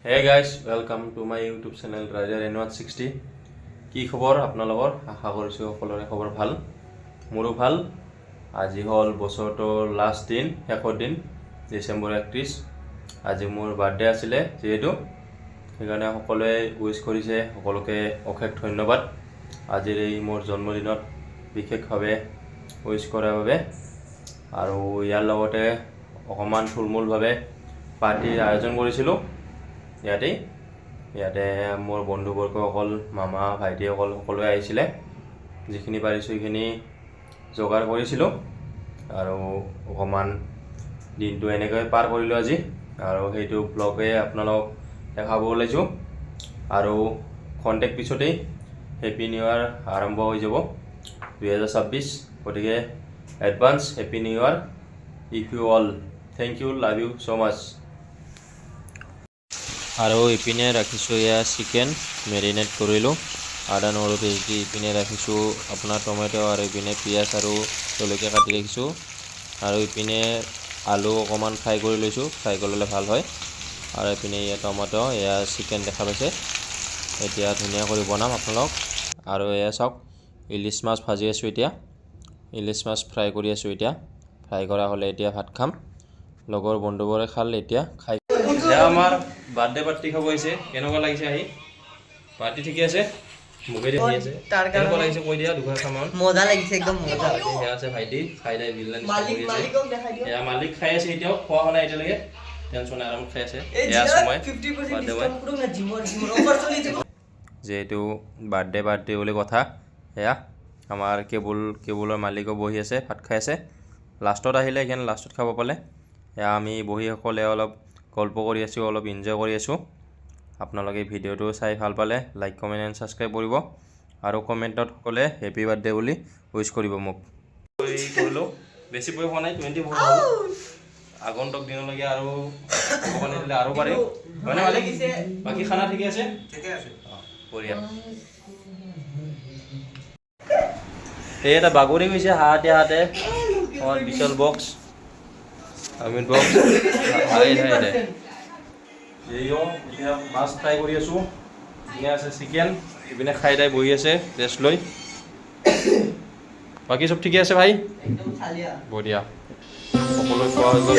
Hey guys, welcome to my YouTube channel Raja N160. কি খবৰ আপোনালোকৰ? আশা কৰিছোঁ সকলোৰে খবৰ ভাল। মোৰো ভাল। আজি হ'ল বছৰটোৰ লাষ্ট দিন, শেষৰ দিন, ডিচেম্বৰ 31। আজি মোৰ বাৰ্থডে আছিলে যিহেতু সেইকাৰণে সকলোৱে উইশ কৰিছে, সকলোকে অশেষ ধন্যবাদ। আজিৰ এই মোৰ জন্মদিনত বিশেষভাৱে উইশ কৰাৰ বাবে। আৰু ইয়াৰ লগতে অকণমান থুলমূলভাৱে পাৰ্টিৰ আয়োজন কৰিছিলোঁ। ইয়াতে মোৰ বন্ধুবৰ্গসকল, মামা ভাইটিসকল সকলোৱে আহিছিলে। যিখিনি পাৰিছোঁ সেইখিনি যোগাৰ কৰিছিলোঁ আৰু অকণমান দিনটো এনেকৈ পাৰ কৰিলোঁ আজি। আৰু সেইটো ব্লগে আপোনালোকক দেখাব ওলাইছোঁ। আৰু খন্তেক পিছতেই হেপী নিউ ইয়েৰ আৰম্ভ হৈ যাব 2026। গতিকে advance happy new year of you all. Thank you, love you so' much. আৰু ইপিনে ৰাখিছোঁ এয়া চিকেন মেৰিনেট কৰিলোঁ, আদা নহৰু পেষ্ট দি। ইপিনে ৰাখিছোঁ আপোনাৰ টমেটো, আৰু ইপিনে পিঁয়াজ আৰু জলকীয়া কাটি ৰাখিছোঁ। আৰু ইপিনে আলু অকণমান ফ্ৰাই কৰি লৈছোঁ, ফ্ৰাই কৰি ল'লে ভাল হয়। আৰু ইপিনে এয়া টমেটো, এয়া চিকেন দেখা পাইছে। এতিয়া ধুনীয়া কৰি বনাম আপোনালোক। আৰু এয়া চাওক, ইলিচ মাছ ভাজি আছোঁ এতিয়া, ইলিচ মাছ ফ্ৰাই কৰি আছোঁ এতিয়া। ফ্ৰাই কৰা হ'লে এতিয়া ভাত খাম। লগৰ বন্ধুবোৰে খালে, এতিয়া খাই। এতিয়া আমাৰ বাৰ্থডে পাৰ্টি খাব আহিছে। কেনেকুৱা লাগিছে আহি? পাৰ্টি ঠিকে আছে? মুখেদি আহি আছে। কেনেকুৱা লাগিছে কৈ দিয়া দুখাৰমান। মজা লাগিছে, একদম মজা। সেয়া আছে ভাইটি, খাই দাই বিল কৰি আছে। এয়া মালিক খাই আছে, এতিয়াও খোৱা হোৱা নাই এতিয়ালৈকে। টেনশ্যন নাই, আৰামত খাই আছে। এয়া আছোঁ মই যিহেতু বাৰ্থডে পাৰ্টি বুলি কথা। এয়া আমাৰ কেবুলৰ মালিকো বহি আছে, ভাত খাই আছে। লাষ্টত আহিলে, সেইকাৰণে লাষ্টত খাব পালে। এয়া আমি বহিসকলে অলপ গল্প কৰি আছোঁ, অলপ এনজয় কৰি আছোঁ। আপোনালোকে ভিডিঅ'টো চাই ভাল পালে লাইক, কমেণ্ট এণ্ড ছাবস্ক্ৰাইব কৰিব। আৰু কমেণ্টত ক'লে হেপী বাৰ্থডে বুলি উইচ কৰিব মোক। কৰিলোঁ, বেছি বয়স হোৱা নাই, 20 বছৰ হ'ল। আগন্তুক দিনলৈকে আৰু ভগৱানে দিলে আৰু পাৰিম, হয়নে মালিক? বাকী খানা ঠিকে আছে? ঠিকে আছে। অঁ, বঢ়িয়া। এই এটা বাগৰি গৈছে হাতে আমাৰ বিশাল বক্স, আমিন বক্স। এতিয়া মাছ ফ্ৰাই কৰি আছোঁ, ধুনীয়া আছে চিকেন। ইপিনে খাই দাই বহি আছে ৰেষ্ট লৈ। বাকী চব ঠিকে আছে ভাই? বঢ়িয়া, সকলোৱে খোৱা হৈ গ'ল।